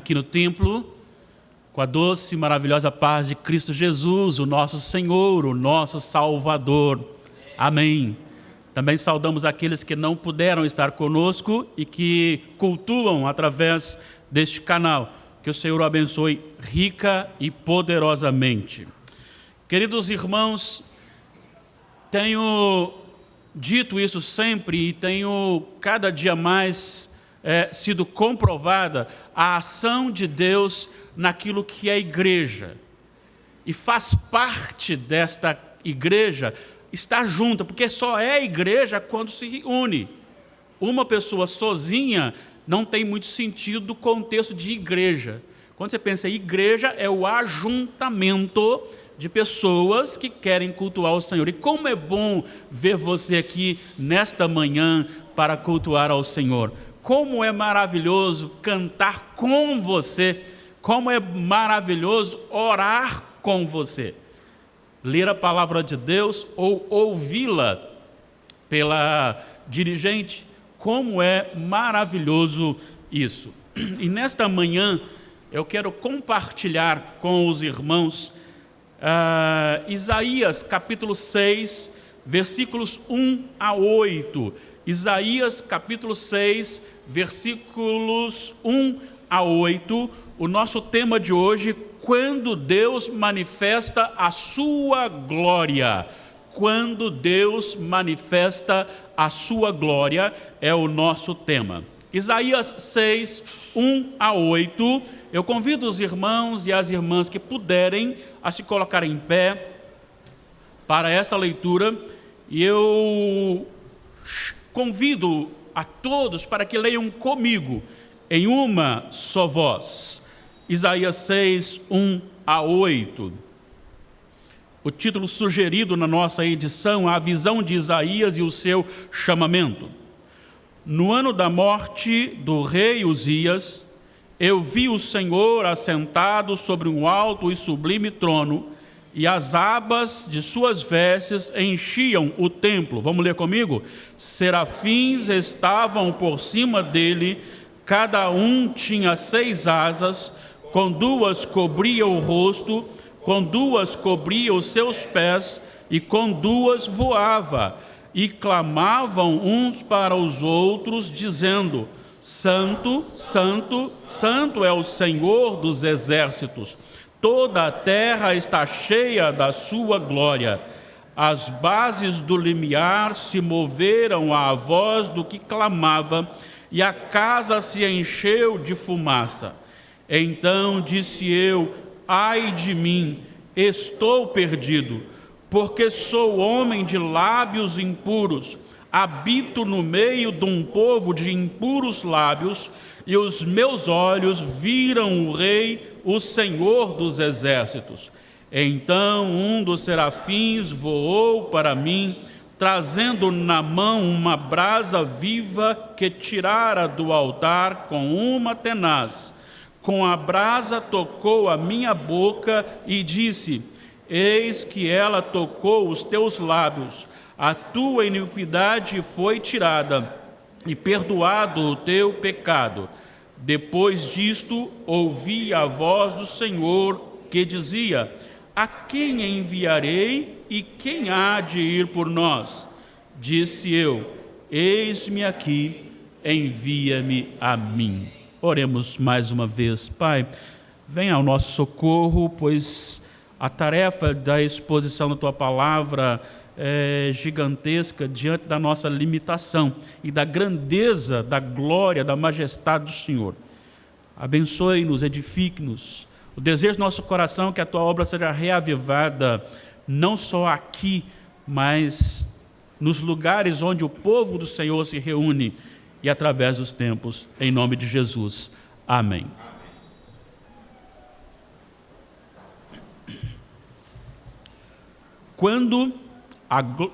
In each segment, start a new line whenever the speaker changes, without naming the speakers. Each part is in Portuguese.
aqui no templo, com a doce e maravilhosa paz de Cristo Jesus, o nosso Senhor, o nosso Salvador. Amém. Também saudamos aqueles que não puderam estar conosco e que cultuam através deste canal. Que o Senhor o abençoe rica e poderosamente. Queridos irmãos, tenho dito isso sempre e tenho cada dia mais sido comprovada a ação de Deus naquilo que é igreja. E faz parte desta igreja estar junta, porque só é igreja quando se une. Uma pessoa sozinha não tem muito sentido do contexto de igreja. Quando você pensa em igreja, é o ajuntamento de pessoas que querem cultuar o Senhor. E como é bom ver você aqui nesta manhã para cultuar ao Senhor. Como é maravilhoso cantar com você. Como é maravilhoso orar com você. Ler a palavra de Deus ou ouvi-la pela dirigente. Como é maravilhoso isso. E nesta manhã eu quero compartilhar com os irmãos Isaías capítulo 6, versículos 1 a 8. Isaías capítulo 6, versículos 1 a 8. O nosso tema de hoje, quando Deus manifesta a sua glória. Quando Deus manifesta a sua glória é o nosso tema. Isaías 6, 1 a 8. Eu convido os irmãos e as irmãs que puderem a se colocarem em pé para esta leitura. E eu convido a todos para que leiam comigo em uma só voz. Isaías 6, 1 a 8. O título sugerido na nossa edição, a visão de Isaías e o seu chamamento. No ano da morte do rei Uzias, eu vi o Senhor assentado sobre um alto e sublime trono, e as abas de suas vestes enchiam o templo. Vamos ler comigo? Serafins estavam por cima dele, cada um tinha 6 asas, com 2 cobria o rosto, com 2 cobria os seus pés, e com 2 voava, e clamavam uns para os outros, dizendo: Santo, Santo, Santo é o Senhor dos exércitos. Toda a terra está cheia da sua glória. As bases do limiar se moveram à voz do que clamava, e a casa se encheu de fumaça. Então disse eu: ai de mim, estou perdido, porque sou homem de lábios impuros, habito no meio de um povo de impuros lábios, e os meus olhos viram o Rei, o Senhor dos exércitos. Então um dos serafins voou para mim, trazendo na mão uma brasa viva que tirara do altar com uma tenaz. Com a brasa tocou a minha boca e disse: eis que ela tocou os teus lábios, a tua iniquidade foi tirada e perdoado o teu pecado. Depois disto, ouvi a voz do Senhor que dizia: a quem enviarei e quem há de ir por nós? Disse eu: eis-me aqui, envia-me a mim. Oremos mais uma vez. Pai, venha ao nosso socorro, pois a tarefa da exposição da Tua Palavra é gigantesca diante da nossa limitação e da grandeza, da glória, da majestade do Senhor. Abençoe-nos, edifique-nos. O desejo do nosso coração é que a Tua obra seja reavivada, não só aqui, mas nos lugares onde o povo do Senhor se reúne e através dos tempos, em nome de Jesus. Amém. Quando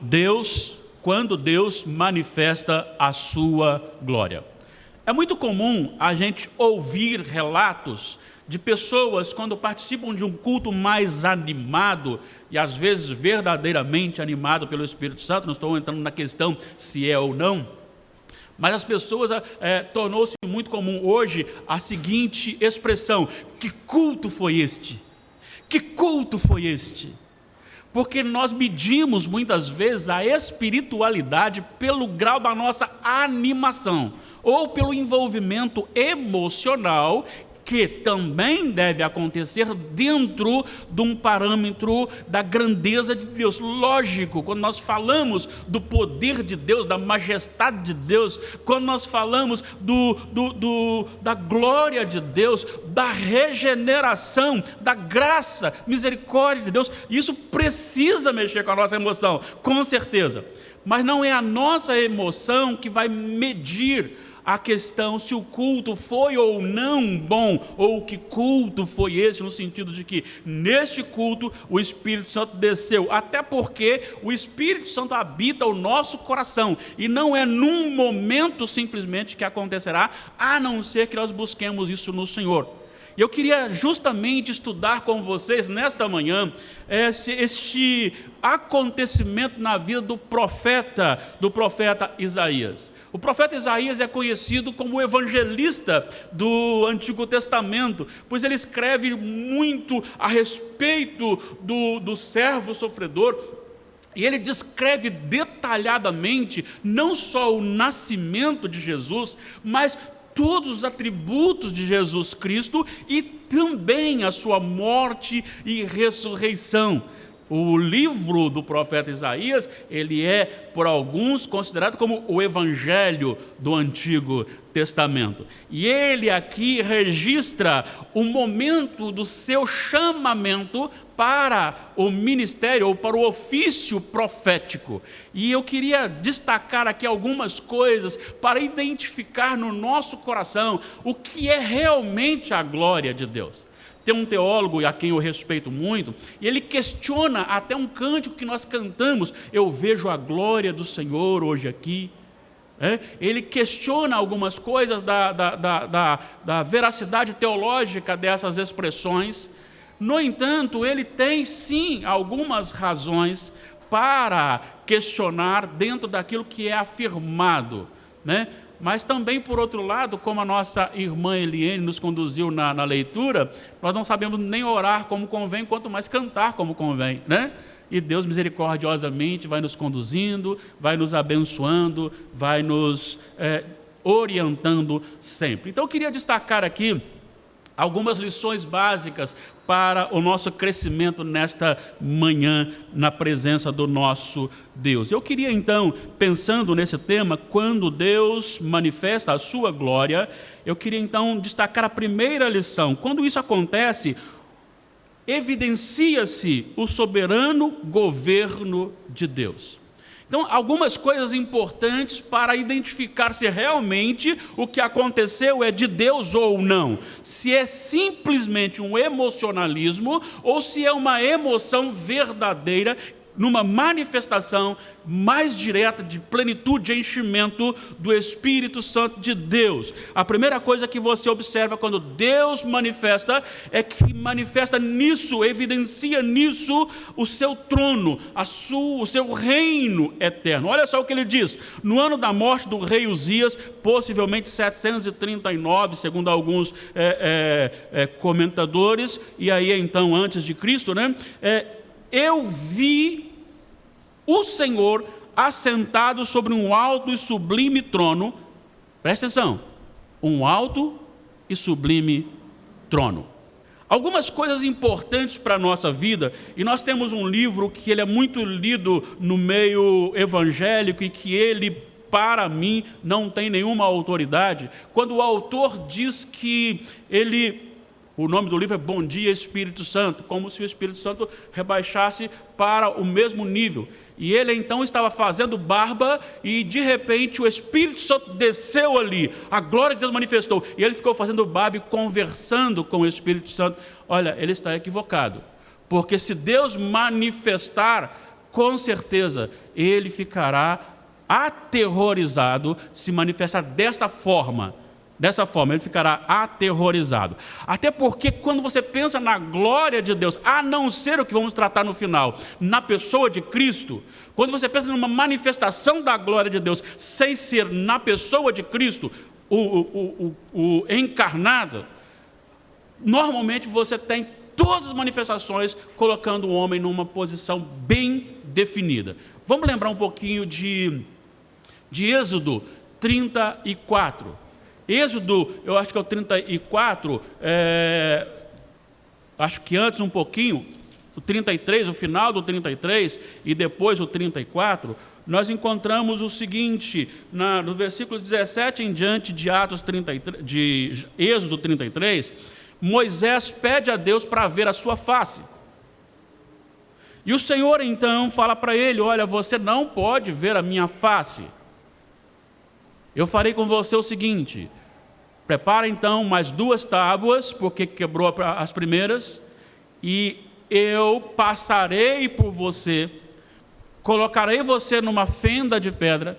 Deus manifesta a sua glória. É muito comum a gente ouvir relatos de pessoas quando participam de um culto mais animado e às vezes verdadeiramente animado pelo Espírito Santo. Não estou entrando na questão se é ou não, mas as pessoas tornou-se muito comum hoje a seguinte expressão: que culto foi este? Que culto foi este? Porque nós medimos muitas vezes a espiritualidade pelo grau da nossa animação, ou pelo envolvimento emocional, que também deve acontecer dentro de um parâmetro da grandeza de Deus. Lógico, quando nós falamos do poder de Deus, da majestade de Deus, quando nós falamos da glória de Deus, da regeneração, da graça, misericórdia de Deus, isso precisa mexer com a nossa emoção, com certeza. Mas não é a nossa emoção que vai medir a questão se o culto foi ou não bom, ou que culto foi esse, no sentido de que neste culto o Espírito Santo desceu, até porque o Espírito Santo habita o nosso coração, e não é num momento simplesmente que acontecerá, a não ser que nós busquemos isso no Senhor. E eu queria justamente estudar com vocês nesta manhã este acontecimento na vida do profeta Isaías. O profeta Isaías é conhecido como o evangelista do Antigo Testamento, pois ele escreve muito a respeito do servo sofredor, e ele descreve detalhadamente não só o nascimento de Jesus, mas todos os atributos de Jesus Cristo e também a sua morte e ressurreição. O livro do profeta Isaías, ele é, por alguns, considerado como o evangelho do Antigo Testamento. E ele aqui registra o momento do seu chamamento para o ministério, ou para o ofício profético. E eu queria destacar aqui algumas coisas para identificar no nosso coração o que é realmente a glória de Deus. Tem um teólogo a quem eu respeito muito, e ele questiona até um cântico que nós cantamos: eu vejo a glória do Senhor hoje aqui. Ele questiona algumas coisas da veracidade teológica dessas expressões. No entanto, ele tem sim algumas razões para questionar dentro daquilo que é afirmado, né? Mas também, por outro lado, como a nossa irmã Eliane nos conduziu na leitura, nós não sabemos nem orar como convém, quanto mais cantar como convém, né? E Deus misericordiosamente vai nos conduzindo, vai nos abençoando, vai nos orientando sempre. Então eu queria destacar aqui algumas lições básicas para o nosso crescimento nesta manhã na presença do nosso Deus. Eu queria então, pensando nesse tema, quando Deus manifesta a sua glória, eu queria então destacar a primeira lição. Quando isso acontece, evidencia-se o soberano governo de Deus. Então, algumas coisas importantes para identificar se realmente o que aconteceu é de Deus ou não. Se é simplesmente um emocionalismo ou se é uma emoção verdadeira, numa manifestação mais direta de plenitude e enchimento do Espírito Santo de Deus. A primeira coisa que você observa quando Deus manifesta é que manifesta nisso, evidencia nisso o seu trono, o seu reino eterno. Olha só o que ele diz: no ano da morte do rei Uzias, possivelmente 739, segundo alguns comentadores, e aí então antes de Cristo, né? Eu vi o Senhor assentado sobre um alto e sublime trono. Presta atenção, um alto e sublime trono. Algumas coisas importantes para a nossa vida, e nós temos um livro que ele é muito lido no meio evangélico e que ele, para mim, não tem nenhuma autoridade. Quando o autor diz que o nome do livro é Bom Dia Espírito Santo, como se o Espírito Santo rebaixasse para o mesmo nível. E ele então estava fazendo barba e de repente o Espírito Santo desceu ali, a glória de Deus manifestou, e ele ficou fazendo barba e conversando com o Espírito Santo. Olha, ele está equivocado, porque se Deus manifestar, com certeza ele ficará aterrorizado se manifestar desta forma. Dessa forma, ele ficará aterrorizado. Até porque quando você pensa na glória de Deus, a não ser o que vamos tratar no final, na pessoa de Cristo, quando você pensa numa manifestação da glória de Deus, sem ser na pessoa de Cristo, o encarnado, normalmente você tem todas as manifestações colocando o homem numa posição bem definida. Vamos lembrar um pouquinho de Êxodo 34. Êxodo, eu acho que é o 34, acho que antes um pouquinho, o 33, o final do 33 e depois o 34, nós encontramos o seguinte, no versículo 17 em diante de de Êxodo 33, Moisés pede a Deus para ver a sua face. E o Senhor então fala para ele: olha, você não pode ver a minha face. Eu farei com você o seguinte: prepara então mais 2 tábuas, porque quebrou as primeiras, e eu passarei por você, colocarei você numa fenda de pedra,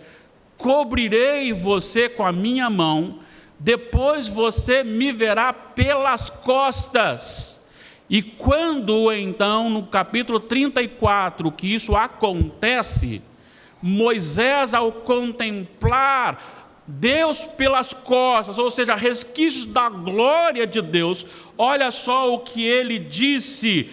cobrirei você com a minha mão, depois você me verá pelas costas. E quando então, no capítulo 34, que isso acontece, Moisés, ao contemplar Deus pelas costas, ou seja, resquícios da glória de Deus, olha só o que ele disse,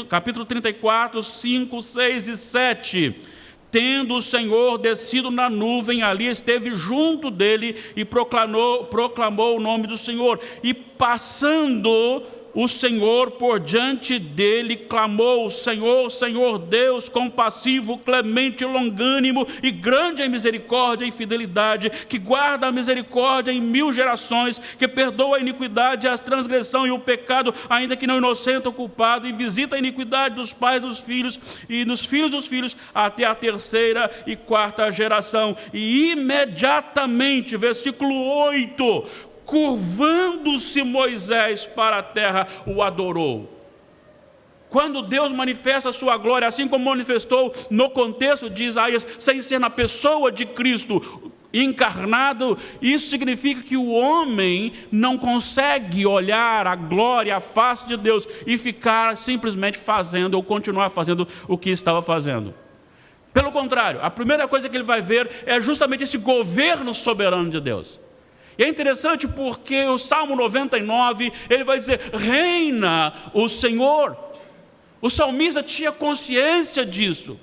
capítulo 34, 5, 6 e 7. Tendo o Senhor descido na nuvem, ali esteve junto dele e proclamou o nome do Senhor. E passando o Senhor por diante dele, clamou: Senhor, Senhor Deus, compassivo, clemente, longânimo e grande em misericórdia e fidelidade, que guarda a misericórdia em 1000 gerações, que perdoa a iniquidade, a transgressão e o pecado, ainda que não inocente ou culpado, e visita a iniquidade dos pais dos filhos e dos filhos dos filhos, até a 3ª e 4ª geração. E imediatamente, versículo 8, curvando-se Moisés para a terra, o adorou. Quando Deus manifesta a sua glória, assim como manifestou no contexto de Isaías, sem ser na pessoa de Cristo encarnado, isso significa que o homem não consegue olhar a glória, a face de Deus e ficar simplesmente fazendo ou continuar fazendo o que estava fazendo. Pelo contrário, a primeira coisa que ele vai ver é justamente esse governo soberano de Deus. E é interessante porque o Salmo 99, ele vai dizer: reina o Senhor. O salmista tinha consciência disso.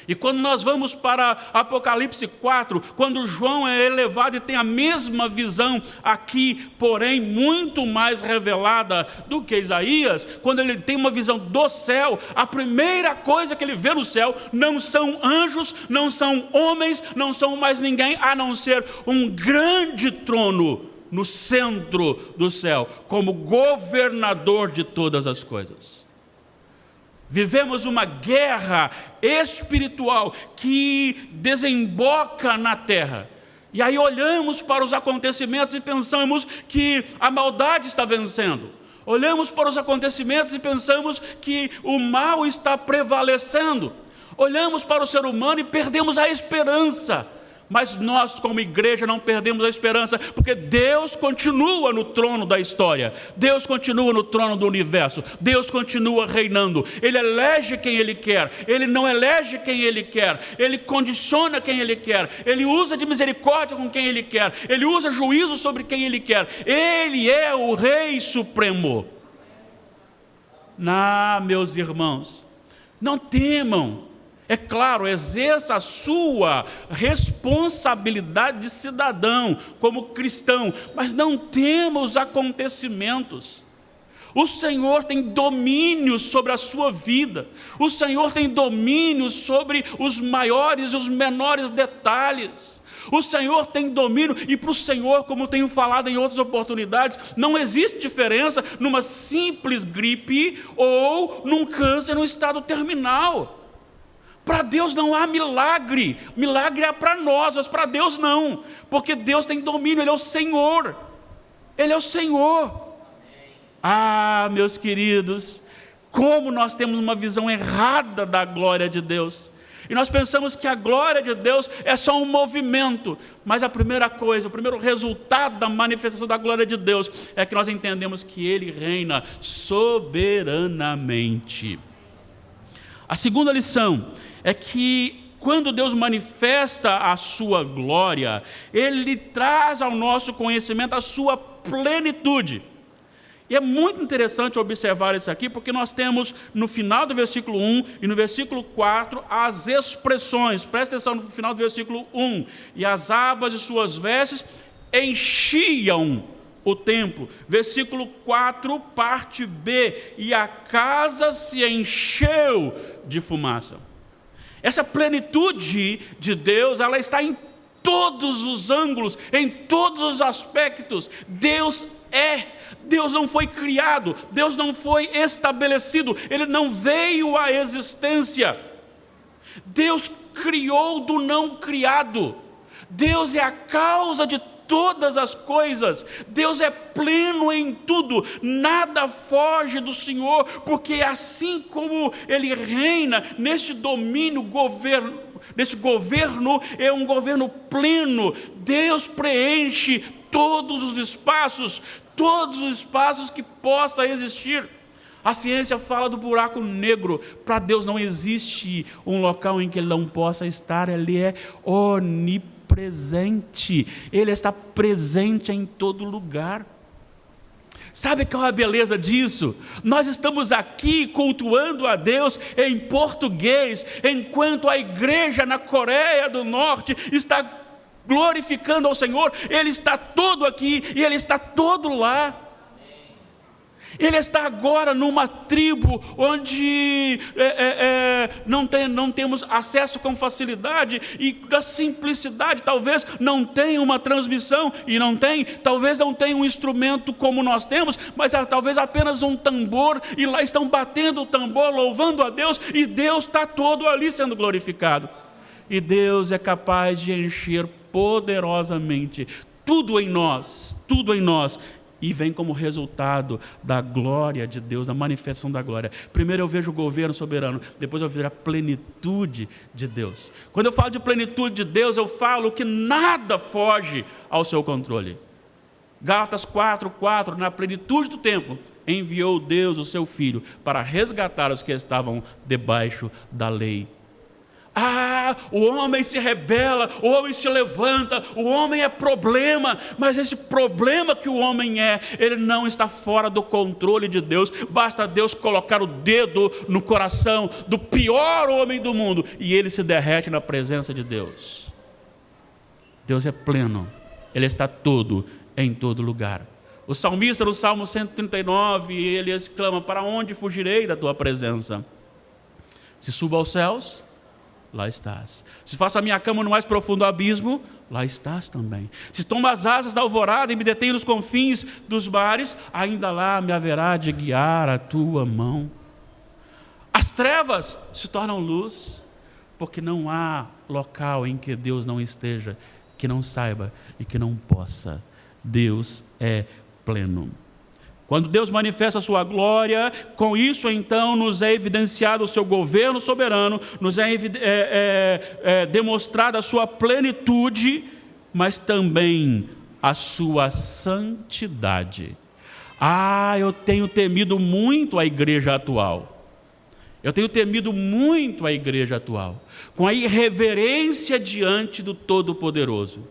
E quando nós vamos para Apocalipse 4, quando João é elevado e tem a mesma visão aqui, porém muito mais revelada do que Isaías, quando ele tem uma visão do céu, a primeira coisa que ele vê no céu não são anjos, não são homens, não são mais ninguém, a não ser um grande trono no centro do céu, como governador de todas as coisas. Vivemos uma guerra espiritual que desemboca na terra. E aí olhamos para os acontecimentos e pensamos que a maldade está vencendo. Olhamos para os acontecimentos e pensamos que o mal está prevalecendo. Olhamos para o ser humano e perdemos a esperança. Mas nós, como igreja, não perdemos a esperança, porque Deus continua no trono da história, Deus continua no trono do universo, Deus continua reinando. Ele elege quem Ele quer, Ele não elege quem Ele quer, Ele condiciona quem Ele quer, Ele usa de misericórdia com quem Ele quer, Ele usa juízo sobre quem Ele quer. Ele é o Rei Supremo. Meus irmãos, não temam. É claro, exerça a sua responsabilidade de cidadão, como cristão, mas não tema os acontecimentos. O Senhor tem domínio sobre a sua vida, o Senhor tem domínio sobre os maiores e os menores detalhes. O Senhor tem domínio, e para o Senhor, como tenho falado em outras oportunidades, não existe diferença numa simples gripe ou num câncer no estado terminal. Para Deus não há milagre, milagre é para nós, mas para Deus não, porque Deus tem domínio, Ele é o Senhor, Ele é o Senhor. Meus queridos, como nós temos uma visão errada da glória de Deus, e nós pensamos que a glória de Deus é só um movimento, mas a primeira coisa, o primeiro resultado da manifestação da glória de Deus, é que nós entendemos que Ele reina soberanamente. A segunda lição é que quando Deus manifesta a sua glória, Ele traz ao nosso conhecimento a sua plenitude. E é muito interessante observar isso aqui, porque nós temos no final do versículo 1 e no versículo 4 as expressões. Presta atenção no final do versículo 1. E as abas de suas vestes enchiam o templo. Versículo 4, parte B. E a casa se encheu de fumaça. Essa plenitude de Deus, ela está em todos os ângulos, em todos os aspectos. Deus não foi criado, Deus não foi estabelecido, Ele não veio à existência. Deus criou do não criado. Deus é a causa de todas as coisas.デé pleno em tudo, nada foge do Senhor, porque assim como Ele reina neste domínio, nesse governo, é um governo pleno. Deus preenche todos os espaços que possa existir. A ciência fala do buraco negro. Para Deus não existe um local em que Ele não possa estar. Ele é onipresente, Ele está presente em todo lugar. Sabe qual é a beleza disso? Nós estamos aqui cultuando a Deus em português, enquanto a igreja na Coreia do Norte está glorificando ao Senhor. Ele está todo aqui e Ele está todo lá. Ele está agora numa tribo onde não temos acesso com facilidade, e da simplicidade, talvez não tenha uma transmissão, e talvez não tenha um instrumento como nós temos, mas talvez apenas um tambor, e lá estão batendo o tambor, louvando a Deus, e Deus está todo ali sendo glorificado. E Deus é capaz de encher poderosamente tudo em nós, e vem como resultado da glória de Deus, da manifestação da glória. Primeiro eu vejo o governo soberano, depois eu vejo a plenitude de Deus. Quando eu falo de plenitude de Deus, eu falo que nada foge ao seu controle. Gálatas 4:4, na plenitude do tempo, enviou Deus o seu Filho para resgatar os que estavam debaixo da lei. O homem se rebela, o homem se levanta, o homem é problema, mas esse problema que o homem ele não está fora do controle de Deus. Basta Deus colocar o dedo no coração do pior homem do mundo e ele se derrete na presença de Deus. Deus é pleno, Ele está todo em todo lugar. O salmista no Salmo 139, ele exclama: para onde fugirei da tua presença? Se subo aos céus, lá estás. Se faço a minha cama no mais profundo abismo, lá estás também. Se tomo as asas da alvorada e me detenho nos confins dos mares, ainda lá me haverá de guiar a tua mão. As trevas se tornam luz, porque não há local em que Deus não esteja, que não saiba e que não possa. Deus é pleno. Quando Deus manifesta a sua glória, com isso então nos é evidenciado o seu governo soberano, nos é demonstrada a sua plenitude, mas também a sua santidade. Eu tenho temido muito a igreja atual. Com a irreverência diante do Todo-Poderoso.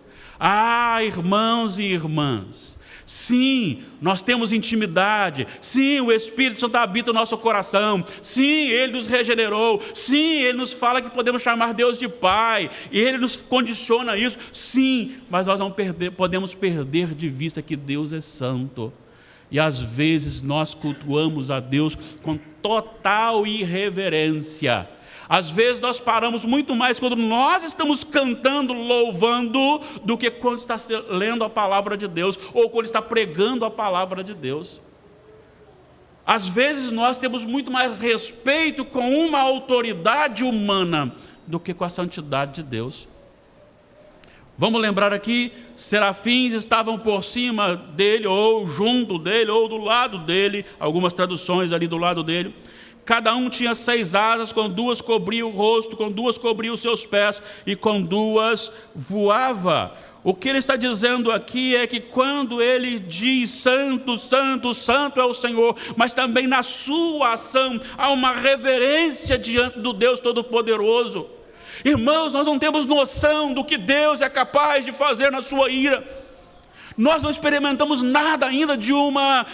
Irmãos e irmãs, sim, nós temos intimidade. Sim, o Espírito Santo habita o nosso coração. Sim, Ele nos regenerou. Sim, Ele nos fala que podemos chamar Deus de Pai. E Ele nos condiciona isso. Sim, mas nós não podemos perder de vista que Deus é santo. E às vezes nós cultuamos a Deus com total irreverência. Às vezes nós paramos muito mais quando nós estamos cantando, louvando, do que quando está lendo a palavra de Deus, ou quando está pregando a palavra de Deus. Às vezes nós temos muito mais respeito com uma autoridade humana do que com a santidade de Deus. Vamos lembrar aqui, serafins estavam por cima dele, ou junto dele, ou do lado dele, algumas traduções ali do lado dele. Cada um tinha 6 asas, com 2 cobria o rosto, com 2 cobria os seus pés, e com 2 voava. O que ele está dizendo aqui é que quando ele diz santo, santo, santo é o Senhor, mas também na sua ação há uma reverência diante do Deus Todo-Poderoso. Irmãos, nós não temos noção do que Deus é capaz de fazer na sua ira. Nós não experimentamos nada ainda de uma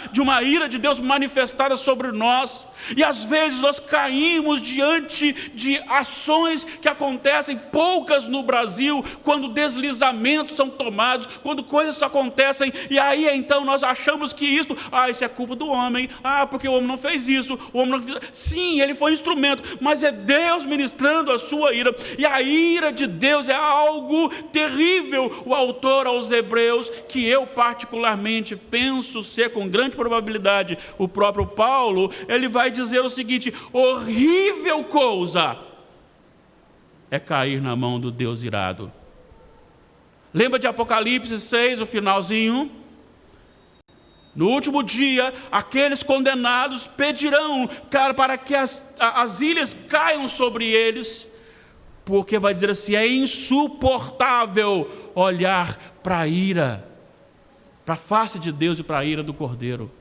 ira de Deus manifestada sobre nós. E às vezes nós caímos diante de ações que acontecem, poucas no Brasil, quando deslizamentos são tomados, quando coisas acontecem, e aí então nós achamos que isso é culpa do homem, porque o homem não fez isso, o homem não fez... Sim, ele foi instrumento, mas é Deus ministrando a sua ira, e a ira de Deus é algo terrível. O autor aos Hebreus, que eu particularmente penso ser com grande probabilidade o próprio Paulo, ele vai dizer o seguinte: horrível coisa é cair na mão do Deus irado. Lembra de Apocalipse 6, o finalzinho? No último dia, aqueles condenados pedirão, para que as ilhas caiam sobre eles, porque vai dizer assim: é insuportável olhar para a ira, para a face de Deus e para a ira do Cordeiro.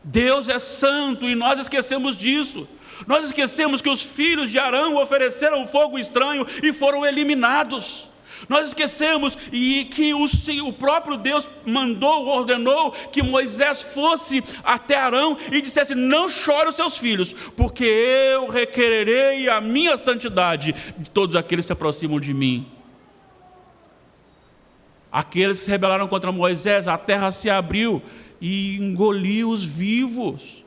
Deus é santo e nós esquecemos disso. Nós esquecemos que os filhos de Arão ofereceram fogo estranho e foram eliminados. Nós esquecemos e que o próprio Deus ordenou que Moisés fosse até Arão e dissesse: não chore os seus filhos, porque eu requererei a minha santidade de todos aqueles que se aproximam de mim. Aqueles que se rebelaram contra Moisés, a terra se abriu e engoliu os vivos.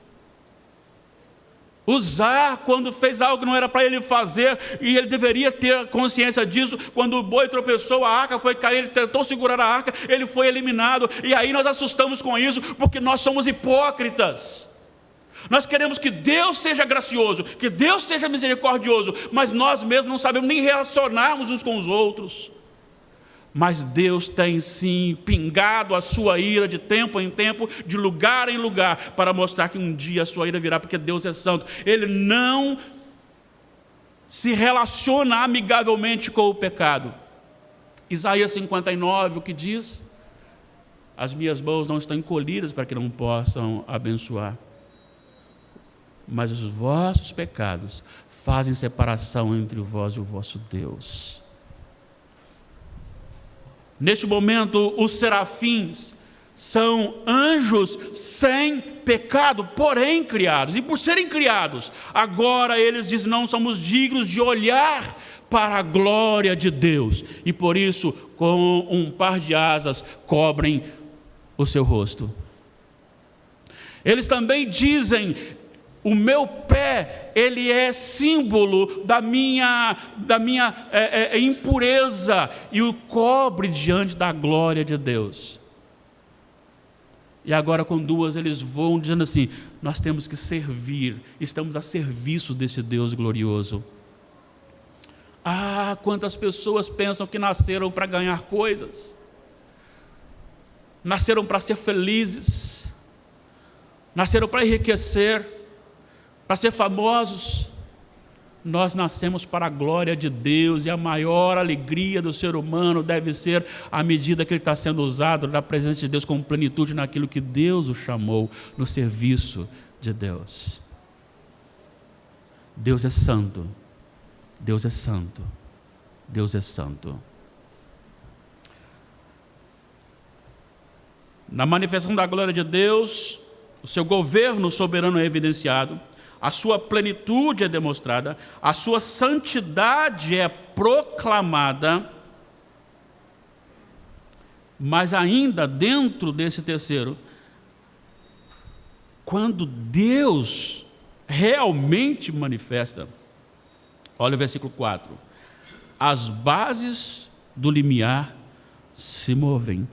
Uzá, quando fez algo que não era para ele fazer, e ele deveria ter consciência disso, quando o boi tropeçou, a arca foi cair, ele tentou segurar a arca, ele foi eliminado, e aí nós assustamos com isso, porque nós somos hipócritas. Nós queremos que Deus seja gracioso, que Deus seja misericordioso, mas nós mesmos não sabemos nem relacionarmos uns com os outros. Mas Deus tem sim pingado a sua ira de tempo em tempo, de lugar em lugar, para mostrar que um dia a sua ira virá, porque Deus é santo. Ele não se relaciona amigavelmente com o pecado. Isaías 59, o que diz? As minhas mãos não estão encolhidas para que não possam abençoar, mas os vossos pecados fazem separação entre vós e o vosso Deus. Neste momento, os serafins são anjos sem pecado, porém criados. E por serem criados, agora eles dizem: não somos dignos de olhar para a glória de Deus. E por isso, com um par de asas, cobrem o seu rosto. Eles também dizem: o meu pé, ele é símbolo da minha impureza, e o cobre diante da glória de Deus. E agora com duas eles vão dizendo assim: nós temos que servir, estamos a serviço desse Deus glorioso. Quantas pessoas pensam que nasceram para ganhar coisas, nasceram para ser felizes, nasceram para enriquecer, para ser famosos. Nós nascemos para a glória de Deus, e a maior alegria do ser humano deve ser à medida que ele está sendo usado na presença de Deus com plenitude naquilo que Deus o chamou, no serviço de Deus. Deus é santo, Deus é santo, Deus é santo. Na manifestação da glória de Deus, o seu governo soberano é evidenciado, a sua plenitude é demonstrada, a sua santidade é proclamada, mas ainda dentro desse terceiro, quando Deus realmente manifesta, olha o versículo 4: as bases do limiar se movem.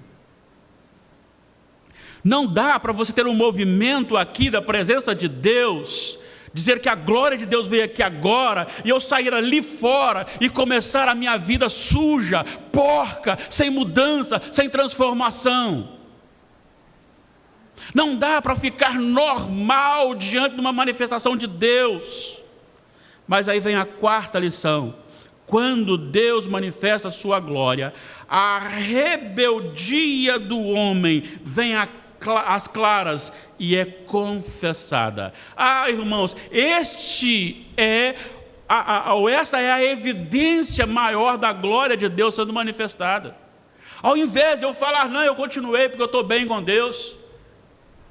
Não dá para você ter um movimento aqui da presença de Deus, dizer que a glória de Deus veio aqui agora, e eu sair ali fora e começar a minha vida suja, porca, sem mudança, sem transformação. Não dá para ficar normal diante de uma manifestação de Deus. Mas aí vem a quarta lição: quando Deus manifesta a sua glória, a rebeldia do homem vem às claras e é confessada. Irmãos, este é ou esta é a evidência maior da glória de Deus sendo manifestada. Ao invés de eu falar, não, eu continuei porque eu estou bem com Deus.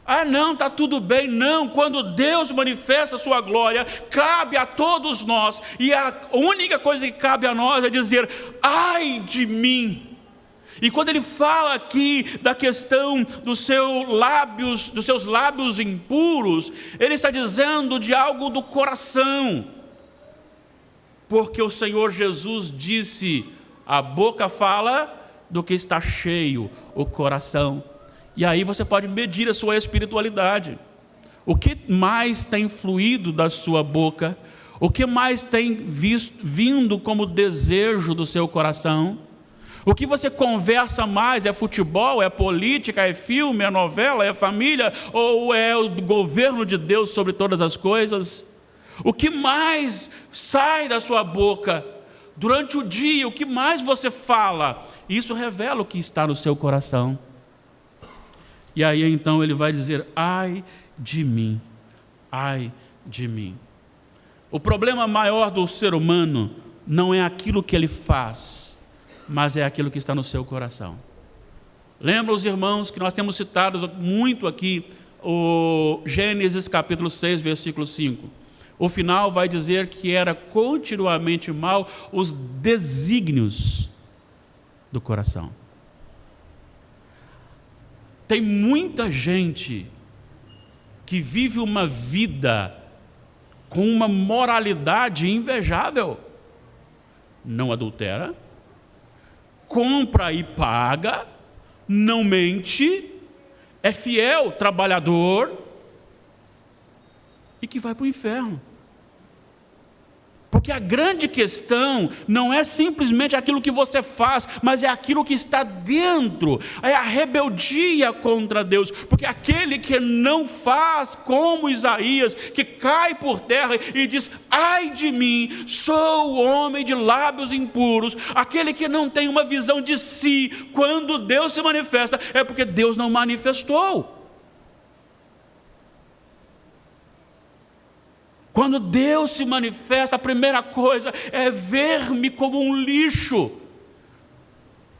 Ah, não, está tudo bem. Não, quando Deus manifesta a sua glória, cabe a todos nós, e a única coisa que cabe a nós é dizer, ai de mim. E quando ele fala aqui da questão dos seus lábios impuros, ele está dizendo de algo do coração. Porque o Senhor Jesus disse, a boca fala do que está cheio o coração. E aí você pode medir a sua espiritualidade. O que mais tem fluído da sua boca? O que mais tem vindo como desejo do seu coração? O que você conversa mais? É futebol, é política, é filme, é novela, é família? Ou é o governo de Deus sobre todas as coisas? O que mais sai da sua boca? Durante o dia, o que mais você fala? Isso revela o que está no seu coração. E aí então ele vai dizer, ai de mim, ai de mim. O problema maior do ser humano não é aquilo que ele faz, mas é aquilo que está no seu coração. Lembra os irmãos que nós temos citado muito aqui, o Gênesis capítulo 6, versículo 5. O final vai dizer que era continuamente mal os desígnios do coração. Tem muita gente que vive uma vida com uma moralidade invejável. Não adultera, compra e paga, não mente, é fiel, trabalhador, e que vai para o inferno. Porque a grande questão não é simplesmente aquilo que você faz, mas é aquilo que está dentro, é a rebeldia contra Deus. Porque aquele que não faz como Isaías, que cai por terra e diz, ai de mim, sou homem de lábios impuros, aquele que não tem uma visão de si, quando Deus se manifesta, é porque Deus não manifestou. Quando Deus se manifesta, a primeira coisa é ver-me como um lixo.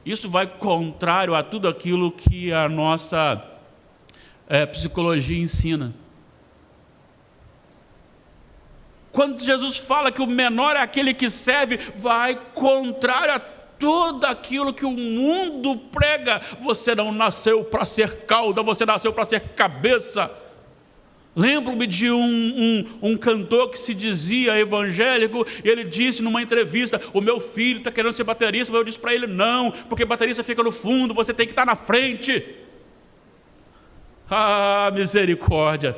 Isso vai contrário a tudo aquilo que a nossa psicologia ensina. Quando Jesus fala que o menor é aquele que serve, vai contrário a tudo aquilo que o mundo prega. Você não nasceu para ser cauda, você nasceu para ser cabeça. Lembro-me de um cantor que se dizia evangélico, e ele disse numa entrevista, o meu filho está querendo ser baterista, mas eu disse para ele, não, porque baterista fica no fundo, você tem que estar na frente. Ah, misericórdia.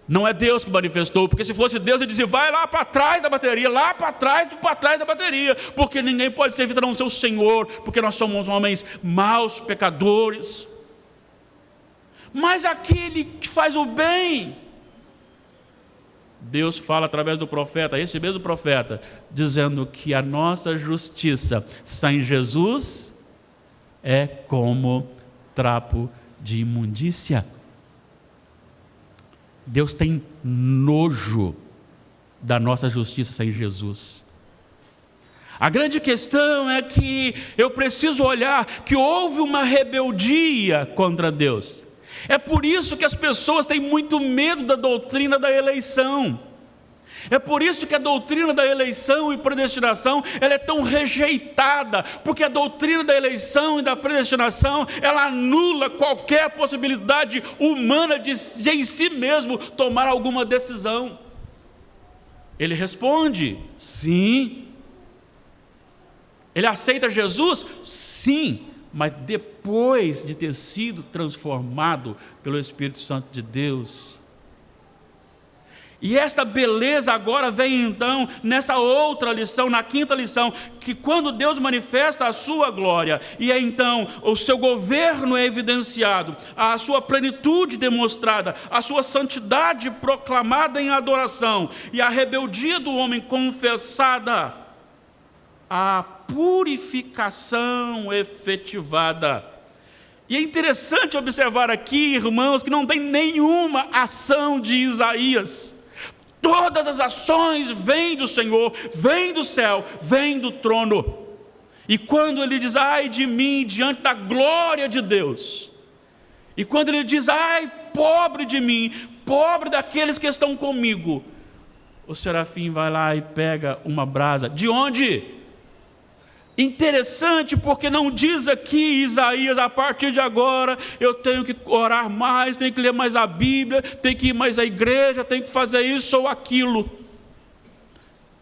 Não é Deus que manifestou, porque se fosse Deus, ele dizia, vai lá para trás da bateria, lá para trás da bateria, porque ninguém pode servir a não ser o Senhor, porque nós somos homens maus, pecadores. Mas aquele que faz o bem, Deus fala através do profeta, esse mesmo profeta, dizendo que a nossa justiça sem Jesus é como trapo de imundícia. Deus tem nojo da nossa justiça sem Jesus. A grande questão é que eu preciso olhar que houve uma rebeldia contra Deus. É por isso que as pessoas têm muito medo da doutrina da eleição. É por isso que a doutrina da eleição e predestinação, ela é tão rejeitada, porque a doutrina da eleição e da predestinação, ela anula qualquer possibilidade humana de em si mesmo tomar alguma decisão. Ele responde, sim. Ele aceita Jesus? Sim. Mas depois de ter sido transformado pelo Espírito Santo de Deus. E esta beleza agora vem então nessa outra lição, na quinta lição, que quando Deus manifesta a sua glória, e é então o seu governo é evidenciado, a sua plenitude demonstrada, a sua santidade proclamada em adoração, e a rebeldia do homem confessada, a purificação efetivada. E é interessante observar aqui, irmãos, que não tem nenhuma ação de Isaías. Todas as ações vêm do Senhor, vêm do céu, vêm do trono. E quando ele diz, ai de mim, diante da glória de Deus, e quando ele diz, ai, pobre de mim, pobre daqueles que estão comigo, o serafim vai lá e pega uma brasa. De onde? Interessante, porque não diz aqui Isaías, a partir de agora eu tenho que orar mais, tenho que ler mais a Bíblia, tenho que ir mais à igreja, tenho que fazer isso ou aquilo.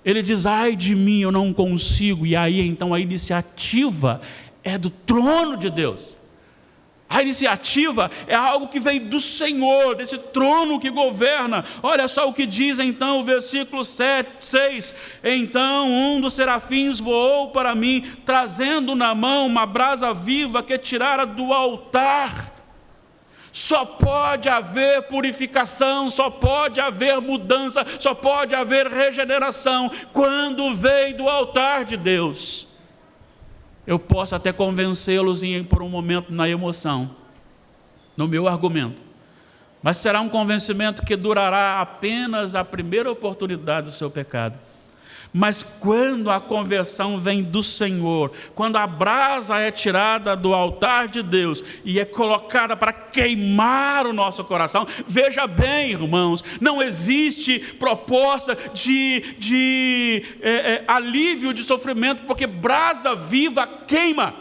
Ele diz, ai de mim, eu não consigo. E aí então a iniciativa é do trono de Deus. A iniciativa é algo que vem do Senhor, desse trono que governa. Olha só o que diz então o versículo 6. Então um dos serafins voou para mim, trazendo na mão uma brasa viva que tirara do altar. Só pode haver purificação, só pode haver mudança, só pode haver regeneração quando vem do altar de Deus. Eu posso até convencê-los por um momento na emoção, no meu argumento, mas será um convencimento que durará apenas a primeira oportunidade do seu pecado. Mas quando a conversão vem do Senhor, quando a brasa é tirada do altar de Deus e é colocada para queimar o nosso coração, veja bem, irmãos, não existe proposta de alívio de sofrimento, porque brasa viva queima.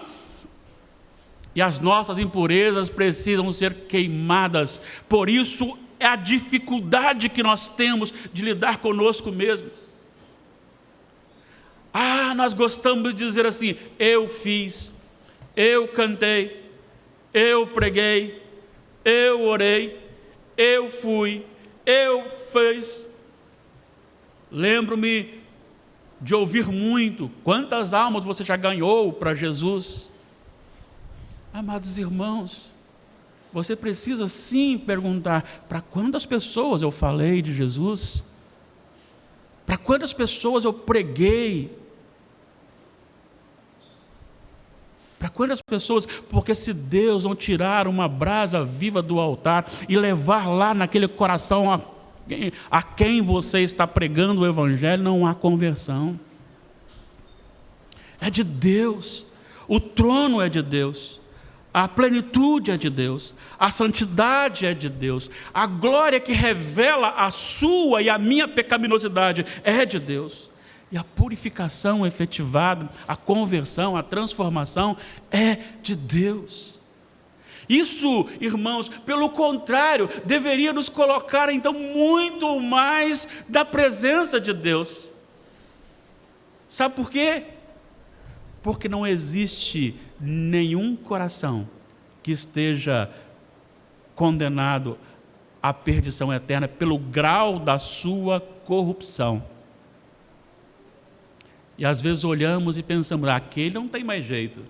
E as nossas impurezas precisam ser queimadas. Por isso é a dificuldade que nós temos de lidar conosco mesmo. Nós gostamos de dizer assim, eu fiz, eu cantei, eu preguei, eu orei, eu fui, eu fiz. Lembro-me de ouvir muito, quantas almas você já ganhou para Jesus? Amados irmãos, você precisa sim perguntar, para quantas pessoas eu falei de Jesus? Para quantas pessoas eu preguei? Para quantas pessoas? Porque se Deus não tirar uma brasa viva do altar e levar lá naquele coração a quem você está pregando o Evangelho, não há conversão. É de Deus, o trono é de Deus, a plenitude é de Deus, a santidade é de Deus, a glória que revela a sua e a minha pecaminosidade é de Deus. E a purificação efetivada, a conversão, a transformação é de Deus. Isso, irmãos, pelo contrário, deveria nos colocar então muito mais da presença de Deus. Sabe por quê? Porque não existe nenhum coração que esteja condenado à perdição eterna pelo grau da sua corrupção. E às vezes olhamos e pensamos, aquele não tem mais jeito.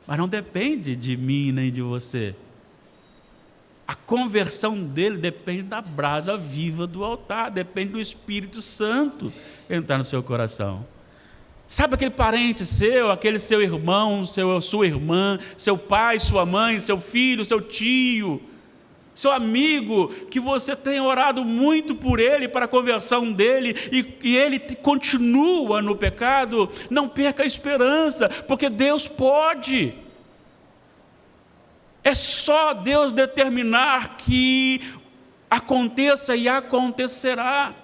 Mas não depende de mim nem de você. A conversão dele depende da brasa viva do altar, depende do Espírito Santo entrar no seu coração. Sabe aquele parente seu, aquele seu irmão, sua irmã, seu pai, sua mãe, seu filho, seu tio, seu amigo, que você tem orado muito por ele, para a conversão dele, e ele continua no pecado? Não perca a esperança, porque Deus pode. É só Deus determinar que aconteça e acontecerá.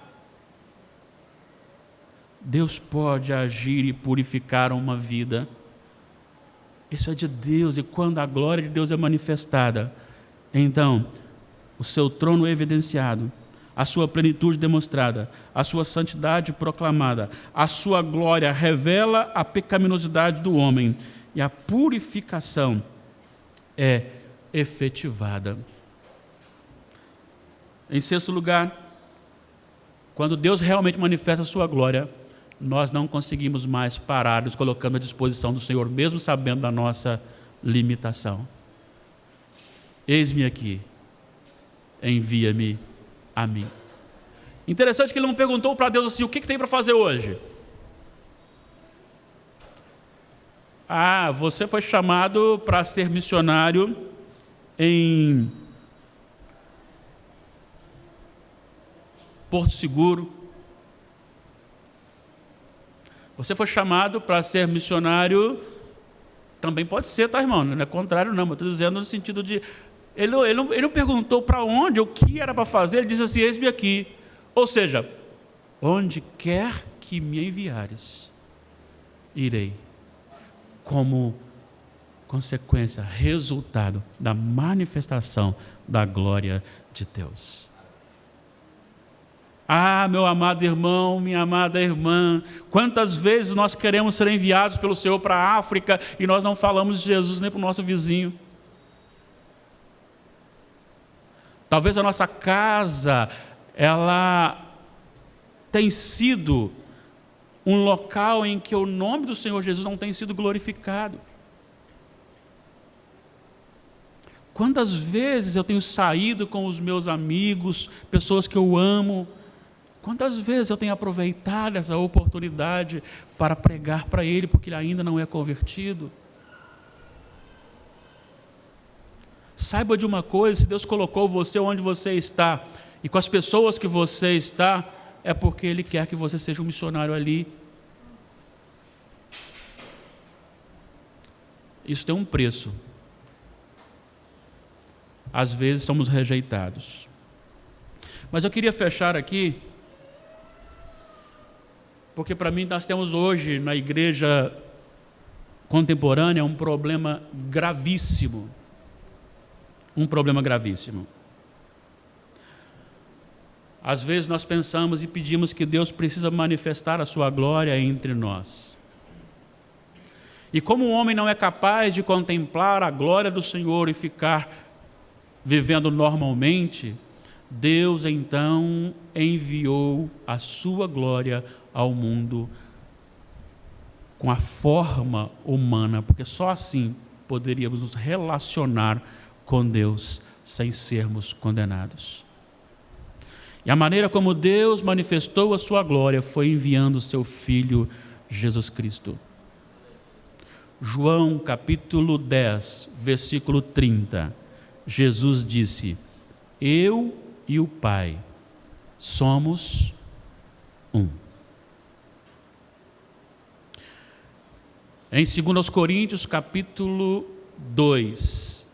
Deus pode agir e purificar uma vida. Isso é de Deus, e quando a glória de Deus é manifestada, então o seu trono é evidenciado, a sua plenitude demonstrada, a sua santidade proclamada, a sua glória revela a pecaminosidade do homem, e a purificação é efetivada. Em sexto lugar, quando Deus realmente manifesta a sua glória, nós não conseguimos mais parar, nos colocando à disposição do Senhor, mesmo sabendo da nossa limitação. Eis-me aqui, envia-me a mim. Interessante que ele não perguntou para Deus assim, o que tem para fazer hoje? Você foi chamado para ser missionário em Porto Seguro, Você foi chamado para ser missionário, também pode ser, tá, irmão? Não é contrário, não. Eu estou dizendo no sentido de... Ele não perguntou para onde, o que era para fazer. Ele disse assim, eis-me aqui. Ou seja, onde quer que me enviares, irei. Como consequência, resultado da manifestação da glória de Deus. Ah, meu amado irmão, minha amada irmã, quantas vezes nós queremos ser enviados pelo Senhor para a África e nós não falamos de Jesus nem para o nosso vizinho. Talvez a nossa casa, ela tem sido um local em que o nome do Senhor Jesus não tem sido glorificado. Quantas vezes eu tenho saído com os meus amigos, pessoas que eu amo, quantas vezes eu tenho aproveitado essa oportunidade para pregar para ele, porque ele ainda não é convertido? Saiba de uma coisa, se Deus colocou você onde você está, e com as pessoas que você está, é porque Ele quer que você seja um missionário ali. Isso tem um preço. Às vezes somos rejeitados. Mas eu queria fechar aqui, porque para mim nós temos hoje na igreja contemporânea um problema gravíssimo. Um problema gravíssimo. Às vezes nós pensamos e pedimos que Deus precisa manifestar a sua glória entre nós. E como o homem não é capaz de contemplar a glória do Senhor e ficar vivendo normalmente, Deus então enviou a sua glória ao mundo com a forma humana, porque só assim poderíamos nos relacionar com Deus sem sermos condenados. E a maneira como Deus manifestou a sua glória foi enviando o seu Filho Jesus Cristo. João capítulo 10, versículo 30, Jesus disse, eu e o Pai somos um. Em 2 Coríntios capítulo 2,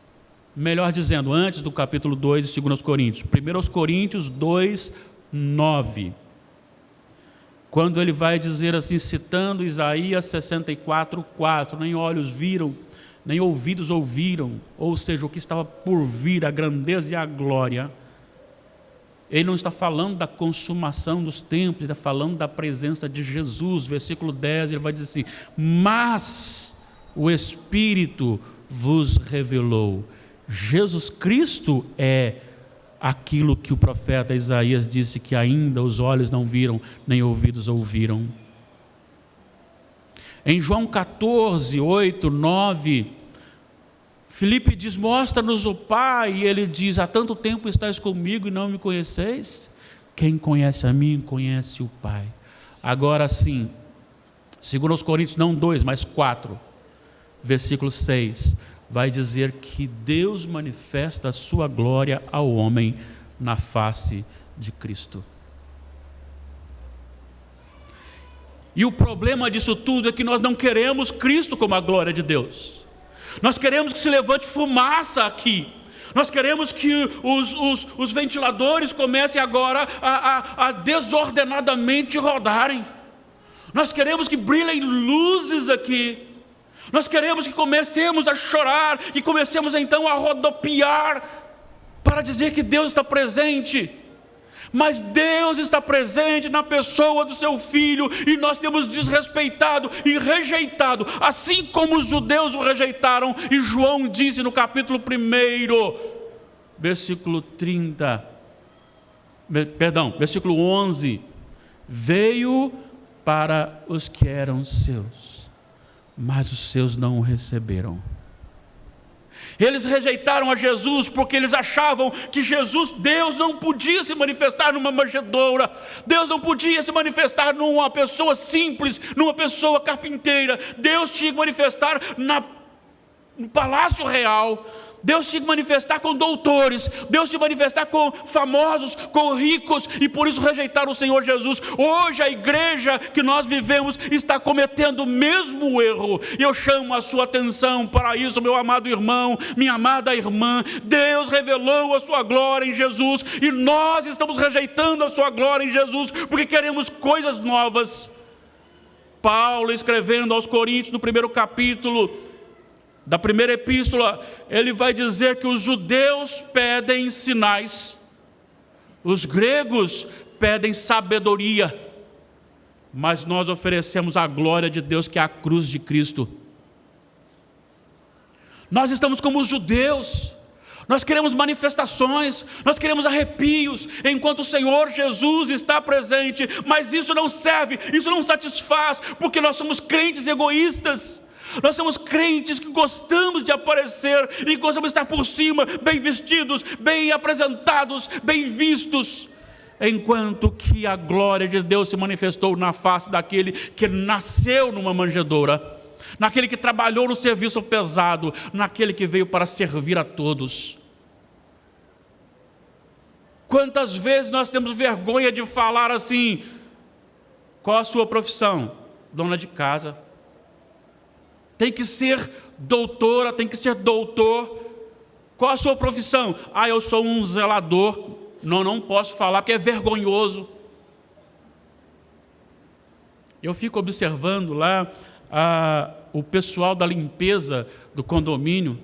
melhor dizendo, antes do capítulo 2 de 2 Coríntios, 1 Coríntios 2, 9, quando ele vai dizer assim, citando Isaías 64, 4, nem olhos viram, nem ouvidos ouviram, ou seja, o que estava por vir, a grandeza e a glória, ele não está falando da consumação dos templos, ele está falando da presença de Jesus. Versículo 10, ele vai dizer assim, mas o Espírito vos revelou. Jesus Cristo é aquilo que o profeta Isaías disse que ainda os olhos não viram, nem ouvidos ouviram. Em João 14, 8, 9, Filipe diz, mostra-nos o Pai, e ele diz, há tanto tempo estáis comigo e não me conheceis? Quem conhece a mim, conhece o Pai. Agora sim, 2 Coríntios, não 2, mas 4, versículo 6, vai dizer que Deus manifesta a sua glória ao homem na face de Cristo. E o problema disso tudo é que nós não queremos Cristo como a glória de Deus. Nós queremos que se levante fumaça aqui. Nós queremos que os ventiladores comecem agora a desordenadamente rodarem. Nós queremos que brilhem luzes aqui. Nós queremos que comecemos a chorar e comecemos então a rodopiar para dizer que Deus está presente. Mas Deus está presente na pessoa do seu Filho e nós temos desrespeitado e rejeitado, assim como os judeus o rejeitaram. E João disse no capítulo 1, versículo 11, veio para os que eram seus, mas os seus não o receberam. Eles rejeitaram a Jesus porque eles achavam que Jesus, Deus não podia se manifestar numa manjedoura, Deus não podia se manifestar numa pessoa simples, numa pessoa carpinteira. Deus tinha que manifestar no palácio real, Deus se manifestar com doutores, Deus se manifestar com famosos, com ricos, e por isso rejeitaram o Senhor Jesus. Hoje a igreja que nós vivemos está cometendo o mesmo erro, e eu chamo a sua atenção para isso, meu amado irmão, minha amada irmã. Deus revelou a sua glória em Jesus, e nós estamos rejeitando a sua glória em Jesus, porque queremos coisas novas. Paulo, escrevendo aos Coríntios, no primeiro capítulo da primeira epístola, ele vai dizer que os judeus pedem sinais, os gregos pedem sabedoria, mas nós oferecemos a glória de Deus, que é a cruz de Cristo. Nós estamos como os judeus, nós queremos manifestações, nós queremos arrepios, enquanto o Senhor Jesus está presente, mas isso não serve, isso não satisfaz, porque nós somos crentes egoístas. Nós somos crentes que gostamos de aparecer e gostamos de estar por cima, bem vestidos, bem apresentados, bem vistos, enquanto que a glória de Deus se manifestou na face daquele que nasceu numa manjedoura, naquele que trabalhou no serviço pesado, naquele que veio para servir a todos. Quantas vezes nós temos vergonha de falar assim: qual a sua profissão? Dona de casa. Tem que ser doutora, tem que ser doutor. Qual a sua profissão? Eu sou um zelador. Não posso falar porque é vergonhoso. Eu fico observando lá o pessoal da limpeza do condomínio.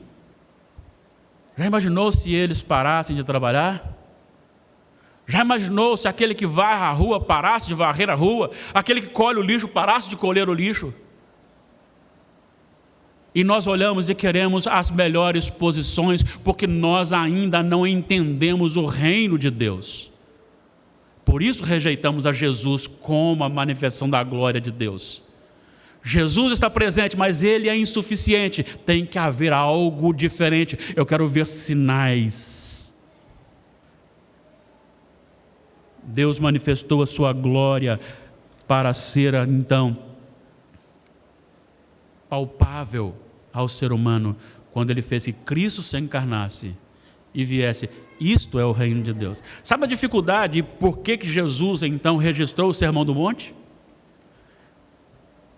Já imaginou se eles parassem de trabalhar? Já imaginou se aquele que varre a rua parasse de varrer a rua? Aquele que colhe o lixo parasse de colher o lixo? E nós olhamos e queremos as melhores posições, porque nós ainda não entendemos o reino de Deus. Por isso rejeitamos a Jesus como a manifestação da glória de Deus. Jesus está presente, mas Ele é insuficiente. Tem que haver algo diferente. Eu quero ver sinais. Deus manifestou a sua glória para ser, então, palpável ao ser humano, quando Ele fez que Cristo se encarnasse e viesse. Isto é o reino de Deus. Sabe a dificuldade e por que Jesus então registrou o Sermão do Monte?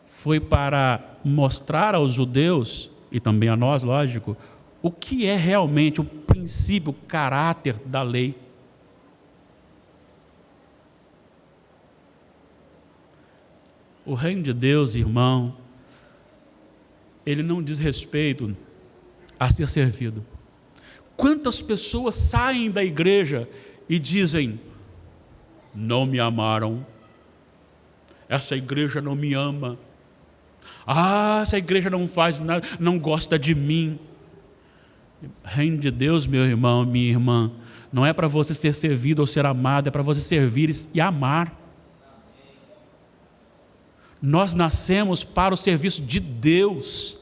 Foi para mostrar aos judeus, e também a nós, lógico, o que é realmente o princípio, o caráter da lei. O reino de Deus, irmão, ele não diz respeito a ser servido. Quantas pessoas saem da igreja e dizem: não me amaram, essa igreja não me ama, essa igreja não faz nada, não gosta de mim. Reino de Deus, meu irmão, minha irmã, não é para você ser servido ou ser amado, é para você servir e amar. Nós nascemos para o serviço de Deus.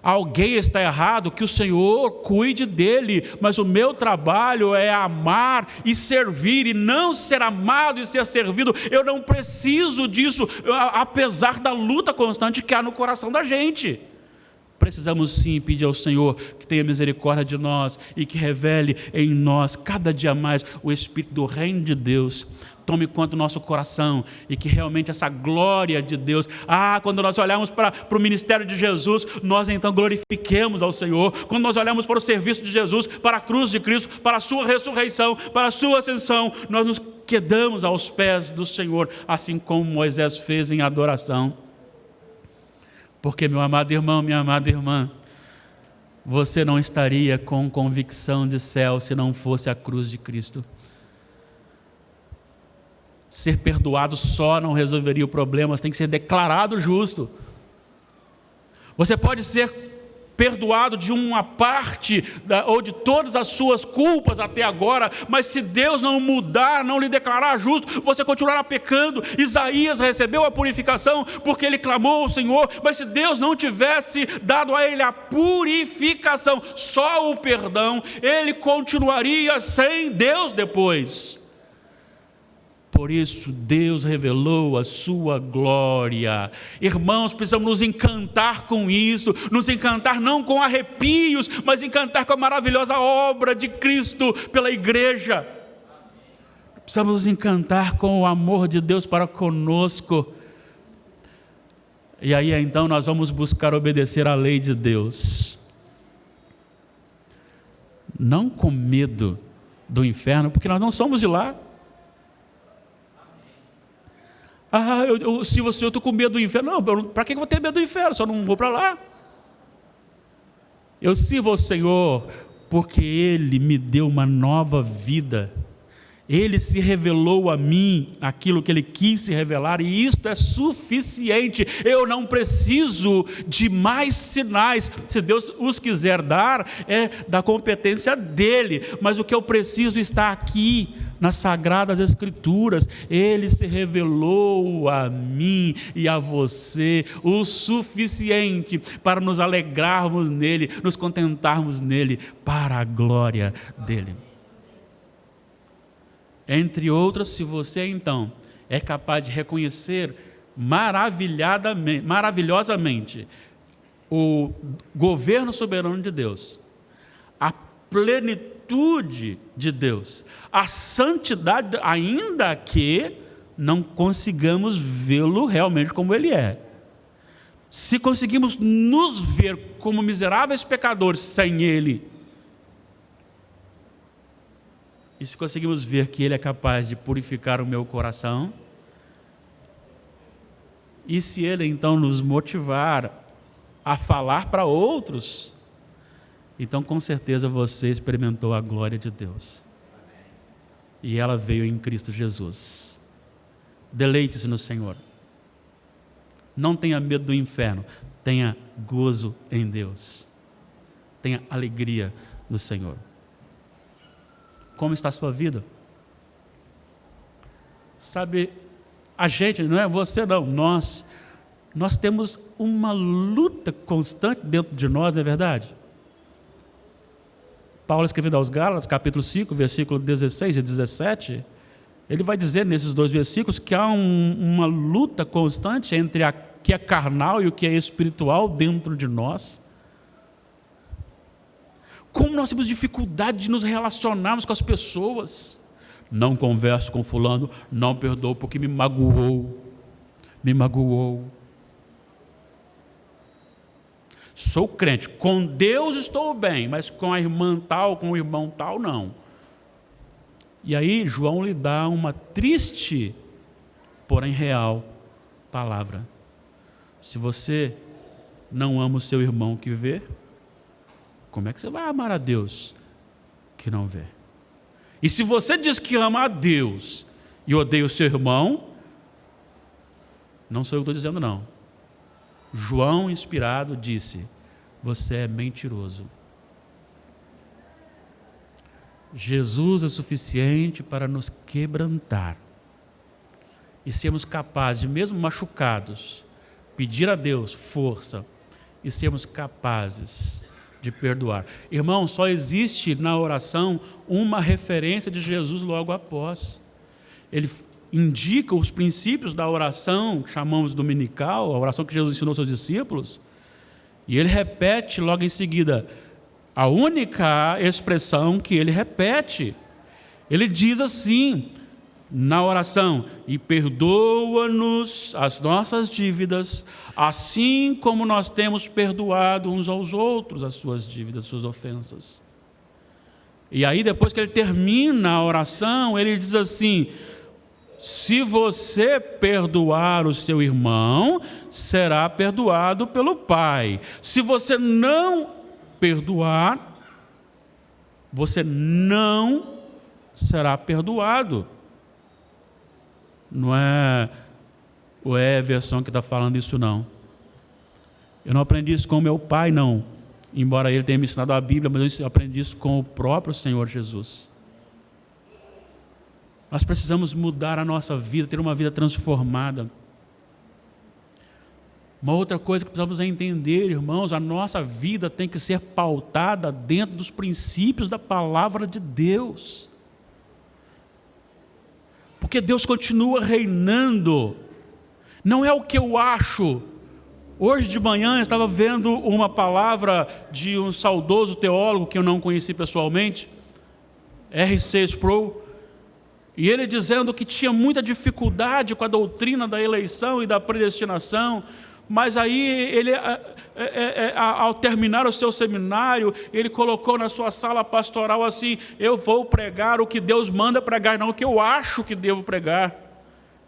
Alguém está errado, que o Senhor cuide dele, mas o meu trabalho é amar e servir, e não ser amado e ser servido. Eu não preciso disso, apesar da luta constante que há no coração da gente. Precisamos sim pedir ao Senhor que tenha misericórdia de nós e que revele em nós cada dia mais o Espírito do reino de Deus. Tome conta do nosso coração e que realmente essa glória de Deus, quando nós olhamos para o ministério de Jesus, nós então glorifiquemos ao Senhor. Quando nós olhamos para o serviço de Jesus, para a cruz de Cristo, para a sua ressurreição, para a sua ascensão, nós nos quedamos aos pés do Senhor, assim como Moisés fez em adoração. Porque, meu amado irmão, minha amada irmã, você não estaria com convicção de céu se não fosse a cruz de Cristo. Ser perdoado só não resolveria o problema, você tem que ser declarado justo. Você pode ser perdoado de uma parte ou de todas as suas culpas até agora, mas se Deus não mudar, não lhe declarar justo, você continuará pecando. Isaías recebeu a purificação porque ele clamou ao Senhor, mas se Deus não tivesse dado a ele a purificação, só o perdão, ele continuaria sem Deus depois. por isso Deus revelou a sua glória. Irmãos, precisamos nos encantar com isso, nos encantar não com arrepios, mas encantar com a maravilhosa obra de Cristo pela igreja. Precisamos nos encantar com o amor de Deus para conosco. E aí então nós vamos buscar obedecer à lei de Deus. Não com medo do inferno, porque nós não somos de lá. Se eu estou com medo do inferno, não, para que eu vou ter medo do inferno? Só não vou para lá. Eu sirvo ao Senhor porque Ele me deu uma nova vida. Ele se revelou a mim aquilo que Ele quis se revelar, e isto é suficiente. Eu não preciso de mais sinais. Se Deus os quiser dar, é da competência dEle, mas o que eu preciso está aqui, nas Sagradas Escrituras. Ele se revelou a mim e a você o suficiente para nos alegrarmos nele, nos contentarmos nele, para a glória dEle. Entre outras, se você então é capaz de reconhecer maravilhosamente o governo soberano de Deus, a plenitude de Deus, a santidade, ainda que não consigamos vê-lo realmente como Ele é. Se conseguimos nos ver como miseráveis pecadores sem Ele, e se conseguimos ver que Ele é capaz de purificar o meu coração, e se Ele então nos motivar a falar para outros, então com certeza você experimentou a glória de Deus. E ela veio em Cristo Jesus. Deleite-se no Senhor. Não tenha medo do inferno, tenha gozo em Deus. Tenha alegria no Senhor. Como está a sua vida? Sabe, a gente, não é você não, nós temos uma luta constante dentro de nós, não é verdade? Paulo, escrevendo aos Gálatas, capítulo 5, versículo 16 e 17, ele vai dizer nesses dois versículos que há uma luta constante entre o que é carnal e o que é espiritual dentro de nós. Como nós temos dificuldade de nos relacionarmos com as pessoas. Não converso com fulano, não perdoo porque me magoou. Sou crente, com Deus estou bem, mas com a irmã tal, com o irmão tal, não. E aí João lhe dá uma triste, porém real, palavra. Se você não ama o seu irmão que vê, como é que você vai amar a Deus que não vê? E se você diz que ama a Deus e odeia o seu irmão, não sou eu que estou dizendo não. João, inspirado, disse: você é mentiroso. Jesus é suficiente para nos quebrantar e sermos capazes, mesmo machucados, pedir a Deus força e sermos capazes de perdoar. Irmão, só existe na oração uma referência de Jesus logo após. Ele indica os princípios da oração, que chamamos dominical, a oração que Jesus ensinou aos seus discípulos, e ele repete logo em seguida a única expressão que ele repete. Ele diz assim na oração: e perdoa-nos as nossas dívidas, assim como nós temos perdoado uns aos outros as suas dívidas, as suas ofensas. E aí depois que ele termina a oração, ele diz assim: se você perdoar o seu irmão, será perdoado pelo Pai. Se você não perdoar, você não será perdoado. Não é o Everson que está falando isso, não. Eu não aprendi isso com meu pai, não. Embora ele tenha me ensinado a Bíblia, mas eu aprendi isso com o próprio Senhor Jesus. Nós precisamos mudar a nossa vida, ter uma vida transformada. Uma outra coisa que precisamos entender, irmãos, a nossa vida tem que ser pautada dentro dos princípios da palavra de Deus. porque Deus continua reinando. Não é o que eu acho. Hoje de manhã eu estava vendo uma palavra de um saudoso teólogo que eu não conheci pessoalmente, R.C. Sproul, e ele dizendo que tinha muita dificuldade com a doutrina da eleição e da predestinação, mas aí ele, ao terminar o seu seminário, ele colocou na sua sala pastoral assim: eu vou pregar o que Deus manda pregar, não o que eu acho que devo pregar.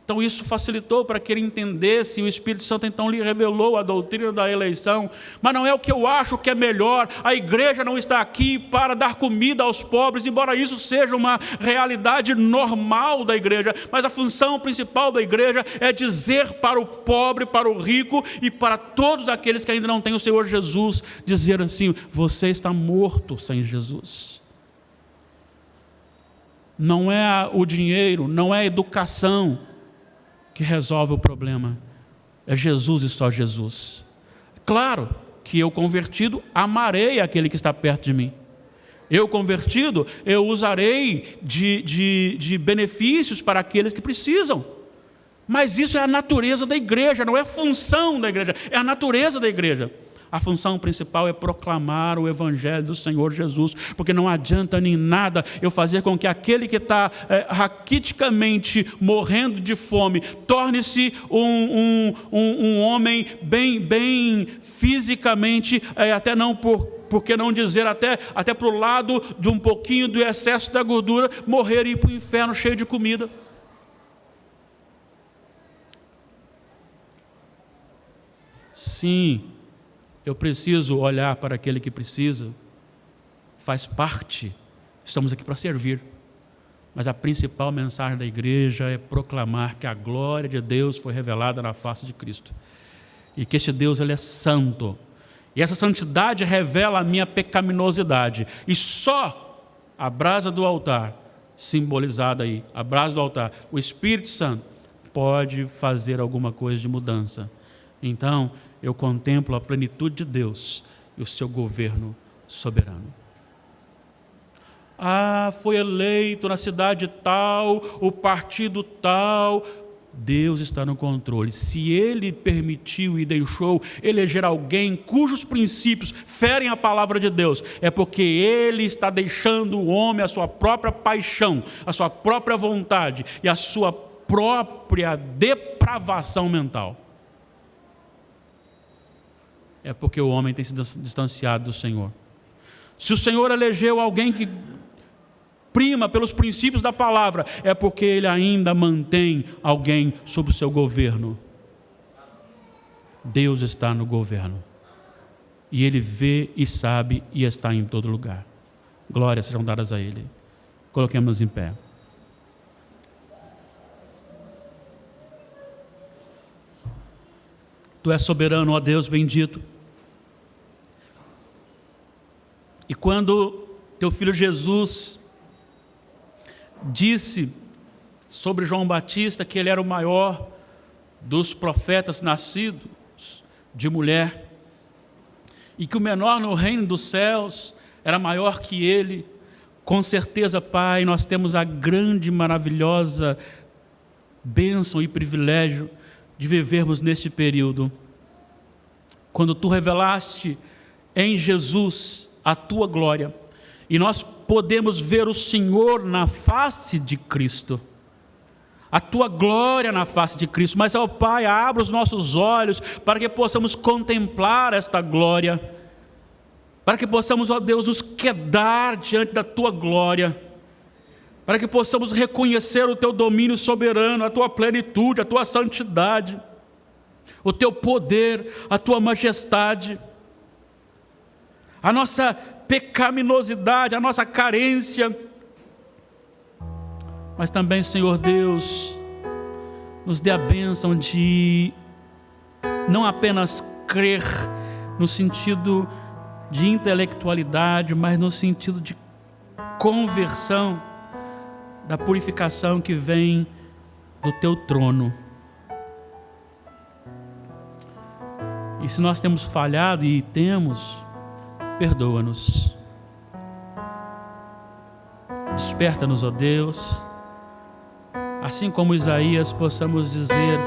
Então isso facilitou para que ele entendesse, e o Espírito Santo então lhe revelou a doutrina da eleição. Mas não é o que eu acho que é melhor. A igreja não está aqui para dar comida aos pobres, embora isso seja uma realidade normal da igreja, mas a função principal da igreja é dizer para o pobre, para o rico e para todos aqueles que ainda não têm o Senhor Jesus, dizer assim: você está morto sem Jesus. Não é o dinheiro, não é a educação que resolve o problema, é Jesus e só Jesus. Claro que eu convertido amarei aquele que está perto de mim. Eu convertido, eu usarei de benefícios para aqueles que precisam. Mas isso é a natureza da igreja, não é a função da igreja, é a natureza da igreja. A função principal é proclamar o Evangelho do Senhor Jesus, porque não adianta nem nada eu fazer com que aquele que está raquiticamente morrendo de fome torne-se um homem bem fisicamente, até não por que não dizer até para o lado de um pouquinho do excesso da gordura, morrer e ir para o inferno cheio de comida. Sim, eu preciso olhar para aquele que precisa, faz parte, estamos aqui para servir, mas a principal mensagem da igreja é proclamar que a glória de Deus foi revelada na face de Cristo, e que este Deus ele é santo, e essa santidade revela a minha pecaminosidade, e só a brasa do altar, simbolizada aí, a brasa do altar, o Espírito Santo, pode fazer alguma coisa de mudança. Então, eu contemplo a plenitude de Deus e o seu governo soberano. Foi eleito na cidade tal, o partido tal. Deus está no controle. Se Ele permitiu e deixou eleger alguém cujos princípios ferem a palavra de Deus, é porque Ele está deixando o homem a sua própria paixão, a sua própria vontade e a sua própria depravação mental. É porque o homem tem se distanciado do Senhor. Se o Senhor elegeu alguém que prima pelos princípios da palavra, é porque Ele ainda mantém alguém sob o seu governo. Deus está no governo. E Ele vê e sabe e está em todo lugar. Glórias sejam dadas a Ele. Coloquemos em pé. Tu és soberano, ó Deus bendito. E quando teu filho Jesus disse sobre João Batista que ele era o maior dos profetas nascidos de mulher, e que o menor no reino dos céus era maior que ele, com certeza, Pai, nós temos a grande, maravilhosa bênção e privilégio de vivermos neste período, quando Tu revelaste em Jesus a Tua glória, e nós podemos ver o Senhor na face de Cristo, a Tua glória na face de Cristo. Mas, ó Pai, abra os nossos olhos para que possamos contemplar esta glória, para que possamos, ó Deus, nos quedar diante da Tua glória, para que possamos reconhecer o Teu domínio soberano, a Tua plenitude, a Tua santidade, o Teu poder, a Tua majestade, a nossa pecaminosidade, a nossa carência, mas também, Senhor Deus, nos dê a bênção de não apenas crer no sentido de intelectualidade, mas no sentido de conversão, da purificação que vem do Teu trono. E se nós temos falhado, e temos, perdoa-nos. Desperta-nos, ó Deus, assim como Isaías, possamos dizer: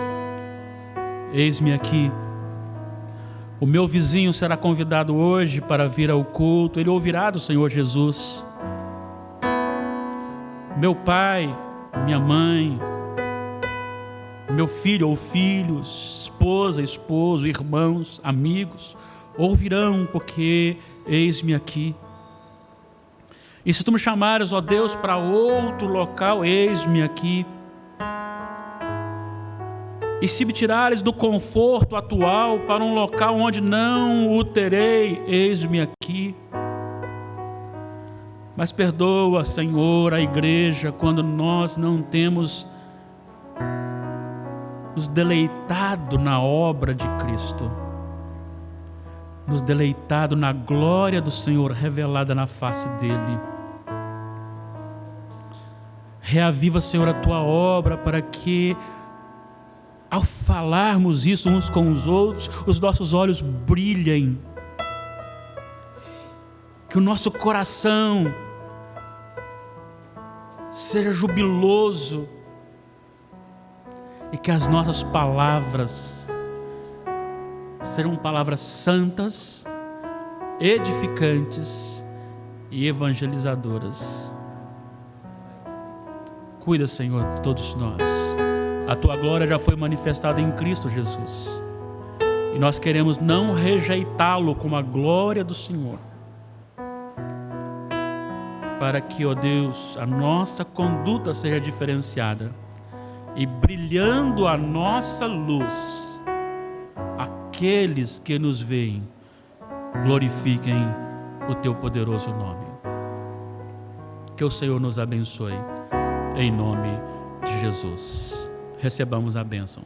eis-me aqui. O meu vizinho será convidado hoje para vir ao culto, ele ouvirá do Senhor Jesus. Meu pai, minha mãe, meu filho ou filhos, esposa, esposo, irmãos, amigos, ouvirão, porque eis-me aqui. E se tu me chamares, ó Deus, para outro local, eis-me aqui. E se me tirares do conforto atual para um local onde não o terei, eis-me aqui. Mas perdoa, Senhor, a igreja, quando nós não temos nos deleitado na obra de Cristo, nos deleitado na glória do Senhor revelada na face dele. Reaviva, Senhor, a tua obra, para que, ao falarmos isso uns com os outros, os nossos olhos brilhem, que o nosso coração seja jubiloso e que as nossas palavras serão palavras santas, edificantes e evangelizadoras. Cuida, Senhor, de todos nós. A tua glória já foi manifestada em Cristo Jesus, e nós queremos não rejeitá-lo como a glória do Senhor, para que, ó Deus, a nossa conduta seja diferenciada e, brilhando a nossa luz, aqueles que nos veem glorifiquem o teu poderoso nome. Que o Senhor nos abençoe, em nome de Jesus. Recebamos a bênção.